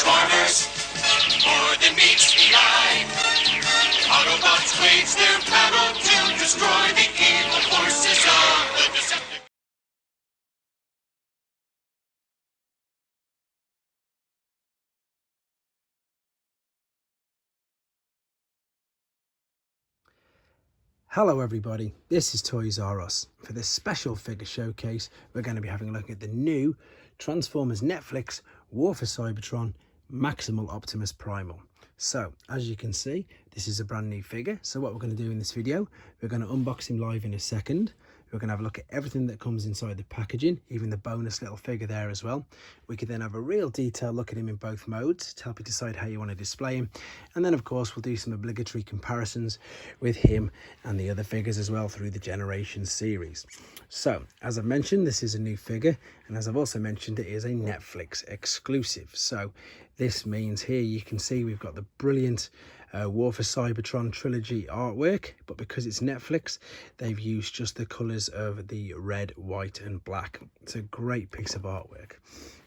Transformers, more than meets the eye. Autobots wage their battle to destroy the evil forces of the Decepticons. Hello everybody, this is Toys R Us. For this special figure showcase, we're going to be having a look at the new Transformers Netflix War for Cybertron Maximal Optimus Primal. So, as you can see, this is a brand new figure. So what we're going to do in this video, we're going to unbox him live in a second. We're going to have a look at everything that comes inside the packaging, even the bonus little figure there as well. We could then have a real detailed look at him in both modes to help you decide how you want to display him. And then, of course, we'll do some obligatory comparisons with him and the other figures as well through the Generations series. So, as I've mentioned, this is a new figure. And as I've also mentioned, it is a Netflix exclusive. So, this means here you can see we've got the brilliant War for Cybertron trilogy artwork, but because it's Netflix, they've used just the colours of the red, white and black. It's a great piece of artwork.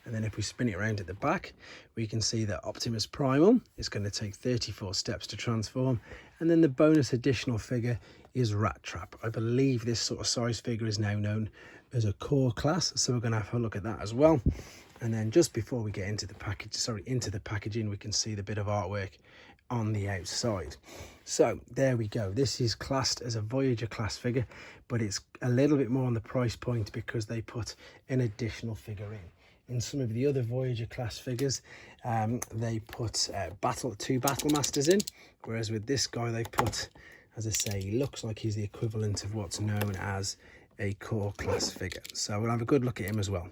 And then if we spin it around at the back, we can see that Optimus Primal is going to take 34 steps to transform. And then the bonus additional figure is Rattrap. I believe this sort of size figure is now known as a core class, so we're going to have a look at that as well. And then just before we get into the packaging, we can see the bit of artwork on the outside. So there we go. This is classed as a Voyager class figure, but it's a little bit more on the price point because they put an additional figure in some of the other Voyager class figures. They put two battle masters in, whereas with this guy they put, as I say, he looks like he's the equivalent of what's known as a core class figure. So we'll have a good look at him as well.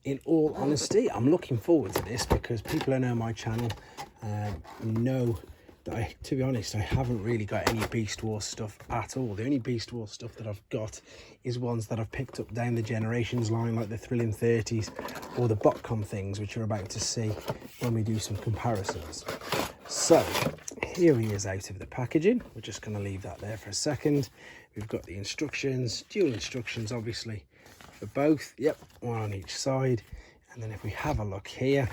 In all honesty, I'm looking forward to this because people who know my channel know that to be honest, I haven't really got any Beast Wars stuff at all. The only Beast Wars stuff that I've got is ones that I've picked up down the Generations line, like the Thrilling 30s or the Botcom things, which you're about to see when we do some comparisons. So here he is out of the packaging. We're just going to leave that there for a second. We've got the instructions, dual instructions obviously for both. Yep, one on each side. And then if we have a look here,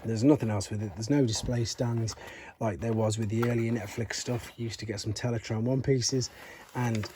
there's nothing else with it. There's no display stands like there was with the earlier Netflix stuff. You used to get some Teletron one pieces, and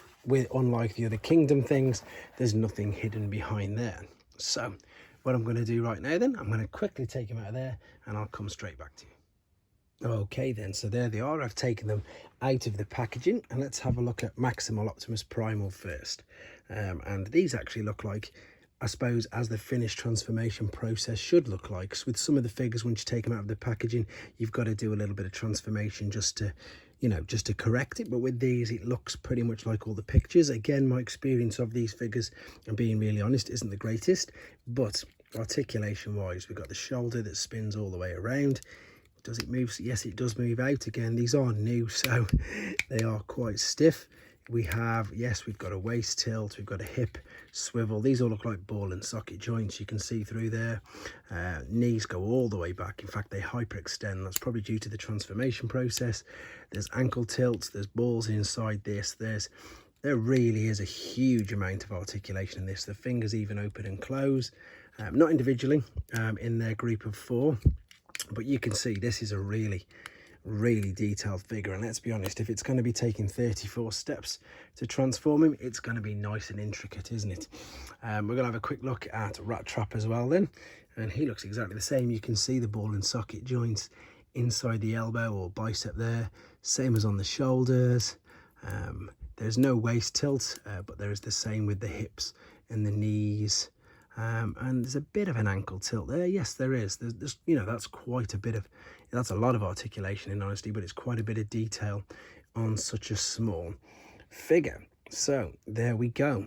unlike the other Kingdom things, there's nothing hidden behind there. So what I'm going to do right now then, I'm going to quickly take them out of there and I'll come straight back to you. Okay then, so there they are. I've taken them out of the packaging, and let's have a look at Maximal Optimus Primal first. And these actually look like, I suppose, as the finished transformation process should look like. So with some of the figures, once you take them out of the packaging, you've got to do a little bit of transformation just to, just to correct it. But with these, it looks pretty much like all the pictures. Again, my experience of these figures, and being really honest, isn't the greatest, but articulation wise, we've got the shoulder that spins all the way around. Does it move? Yes, it does move out. Again, these are new, so they are quite stiff. We have, yes, we've got a waist tilt, we've got a hip swivel. These all look like ball and socket joints, you can see through there. Knees go all the way back. In fact, they hyperextend. That's probably due to the transformation process. There's ankle tilts, there's balls inside this. There really is a huge amount of articulation in this. The fingers even open and close, not individually, in their group of 4. But you can see this is a really detailed figure, and let's be honest, if it's going to be taking 34 steps to transform him, it's going to be nice and intricate, isn't it? We're going to have a quick look at Rattrap as well then, and he looks exactly the same. You can see the ball and socket joints inside the elbow or bicep there, same as on the shoulders. There's no waist tilt, but there is the same with the hips and the knees. And there's a bit of an ankle tilt there. Yes, there is. There's that's that's a lot of articulation in honesty, but it's quite a bit of detail on such a small figure. So there we go.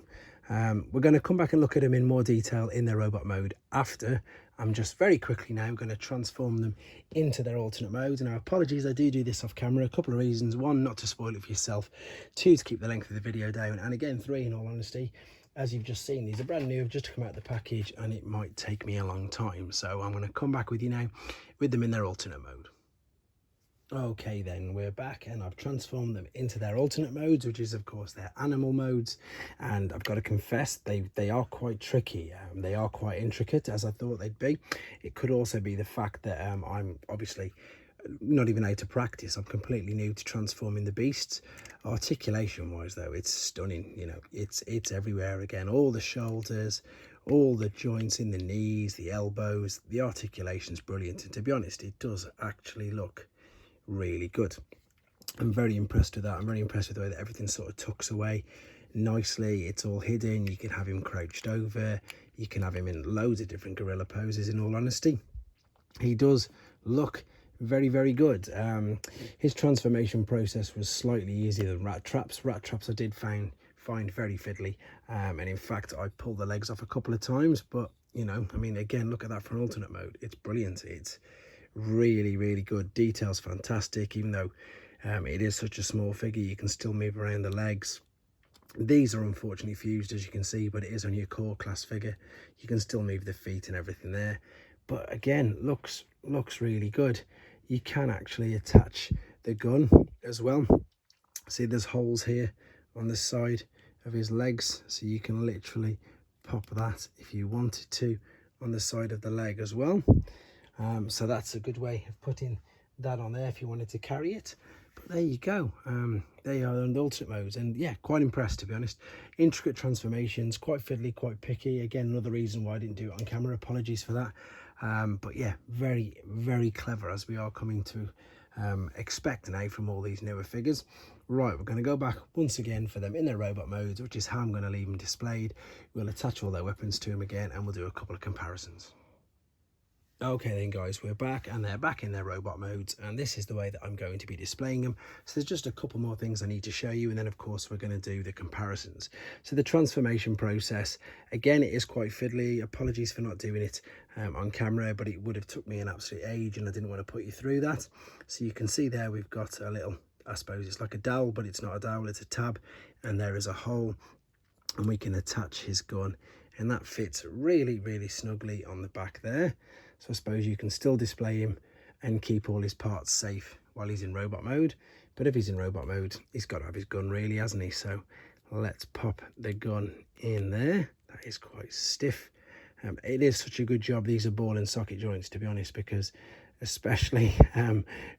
We're going to come back and look at them in more detail in their robot mode after. I'm just very quickly now going to transform them into their alternate modes. Now, apologies, I do this off camera. A couple of reasons. 1, not to spoil it for yourself. 2, to keep the length of the video down. And again, 3, in all honesty, as you've just seen, these are brand new, have just come out of the package, and it might take me a long time. So I'm going to come back with you now with them in their alternate mode. Okay, then we're back, and I've transformed them into their alternate modes, which is of course their animal modes. And I've got to confess, they are quite tricky. They are quite intricate, as I thought they'd be. It could also be the fact that I'm obviously not even able to practice. I'm completely new to transforming the beasts. Articulation wise though, it's stunning. You know, it's everywhere again. All the shoulders, all the joints in the knees, the elbows, the articulation's brilliant. And to be honest, it does actually look really good. I'm very impressed with that. I'm very impressed with the way that everything sort of tucks away nicely. It's all hidden. You can have him crouched over, you can have him in loads of different gorilla poses. In all honesty, he does look very, very good. His transformation process was slightly easier than rattraps. Rattraps I did find very fiddly, and in fact I pulled the legs off a couple of times. But you know, I mean, again, look at that for an alternate mode. It's brilliant. It's really, really good. Details fantastic. Even though it is such a small figure, you can still move around the legs. These are unfortunately fused, as you can see, but it is only a core class figure. You can still move the feet and everything there, but again, looks really good. You can actually attach the gun as well. See, there's holes here on the side of his legs, so you can literally pop that if you wanted to on the side of the leg as well. So that's a good way of putting that on there if you wanted to carry it. But there you go. They are on the alternate modes, and yeah, quite impressed, to be honest. Intricate transformations, quite fiddly, quite picky. Again, another reason why I didn't do it on camera. Apologies for that. But yeah, very, very clever, as we are coming to expect now from all these newer figures. Right, we're going to go back once again for them in their robot modes, which is how I'm going to leave them displayed. We'll attach all their weapons to them again, and we'll do a couple of comparisons. Okay then guys, we're back, and they're back in their robot modes, and this is the way that I'm going to be displaying them. So there's just a couple more things I need to show you, and then of course we're going to do the comparisons. So the transformation process, again, it is quite fiddly. Apologies for not doing it on camera, but it would have took me an absolute age, and I didn't want to put you through that. So you can see there we've got a little, I suppose it's like a dowel, but it's not a dowel, it's a tab, and there is a hole, and we can attach his gun, and that fits really, really snugly on the back there. So I suppose you can still display him and keep all his parts safe while he's in robot mode. But if he's in robot mode, he's got to have his gun, really, hasn't he? So let's pop the gun in there. That is quite stiff. It is such a good job. These are ball and socket joints, to be honest, because especially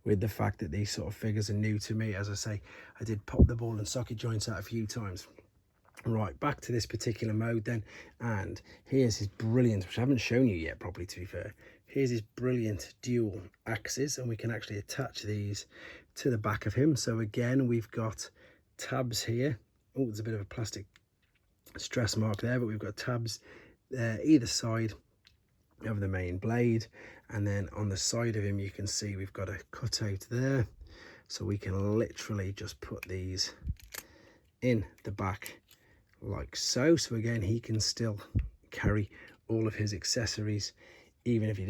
with the fact that these sort of figures are new to me. As I say, I did pop the ball and socket joints out a few times. Right, back to this particular mode then, and here's his brilliant, which I haven't shown you yet properly, to be fair. Here's his brilliant dual axes, and we can actually attach these to the back of him. So again, we've got tabs here. Oh, there's a bit of a plastic stress mark there, but we've got tabs either side of the main blade, and then on the side of him you can see we've got a cutout there, so we can literally just put these in the back like so. So again, he can still carry all of his accessories, even if you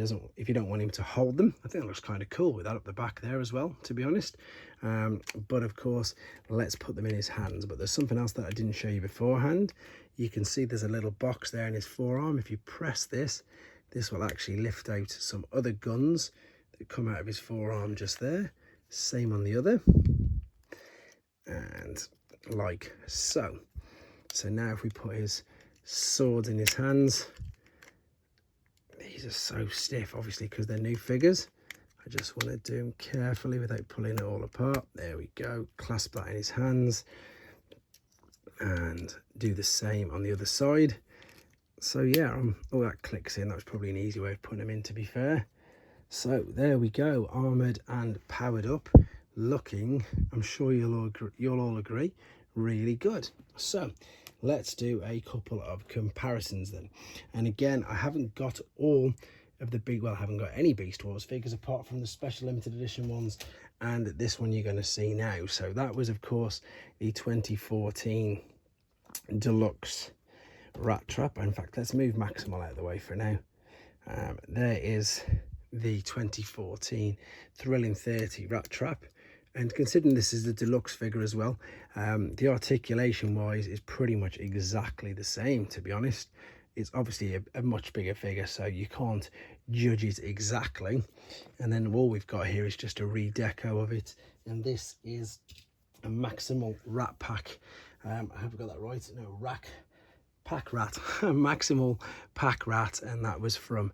don't want him to hold them. I think that looks kind of cool with that up the back there as well, to be honest. But of course, let's put them in his hands. But there's something else that I didn't show you beforehand. You can see there's a little box there in his forearm. If you press this, this will actually lift out some other guns that come out of his forearm just there. Same on the other, and like so. So now if we put his swords in his hands, these are so stiff, obviously, because they're new figures. I just want to do them carefully without pulling it all apart. There we go. Clasp that in his hands and do the same on the other side. So yeah, oh, that clicks in. That was probably an easy way of putting them in, to be fair. So there we go, armoured and powered up, looking, I'm sure you'll all agree, really good. So let's do a couple of comparisons then. And again, I haven't got all of the big, well, I haven't got any Beast Wars figures apart from the special limited edition ones, and this one you're going to see now. So that was, of course, the 2014 deluxe rattrap. In fact, let's move Maximal out of the way for now. There is the 2014 Thrilling 30 rattrap, and considering this is the deluxe figure as well, the articulation wise is pretty much exactly the same, to be honest. it's obviously a much bigger figure, so you can't judge it exactly. And then all we've got here is just a redeco of it, and this is a maximal rat pack. I hope I got that right. No, pack rat, maximal pack rat, and that was from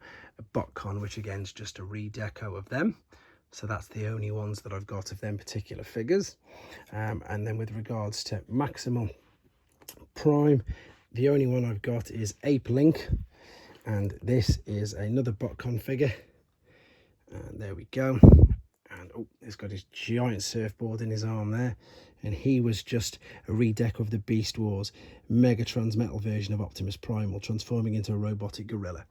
BotCon, which again is just a redeco of them. So that's the only ones that I've got of them particular figures. And then with regards to maximal prime, the only one I've got is Ape Link, and this is another BotCon figure. And there we go. And oh, he's got his giant surfboard in his arm there, and he was just a redeco of the Beast Wars Megatron's metal version of Optimus Primal, transforming into a robotic gorilla.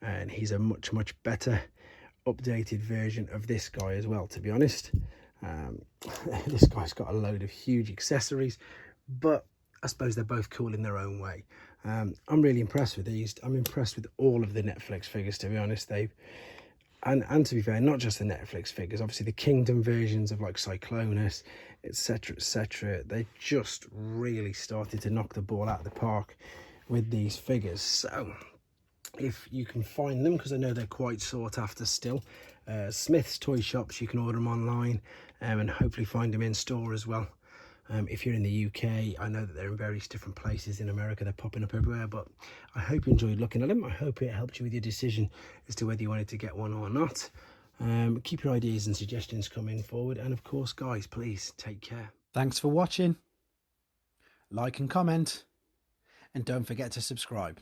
And he's a much better updated version of this guy as well, to be honest. This guy's got a load of huge accessories, but I suppose they're both cool in their own way. I'm really impressed with these. I'm impressed with all of the Netflix figures, to be honest. And to be fair, not just the Netflix figures, obviously the Kingdom versions of like Cyclonus, etc., they just really started to knock the ball out of the park with these figures. So if you can find them, because I know they're quite sought after still, Smith's toy shops, you can order them online, and hopefully find them in store as well. If you're in the UK, I know that they're in various different places in America. They're popping up everywhere, but I hope you enjoyed looking at them. I hope it helped you with your decision as to whether you wanted to get one or not. Keep your ideas and suggestions coming forward, and of course, guys, please take care. Thanks for watching. Like and comment, and don't forget to subscribe.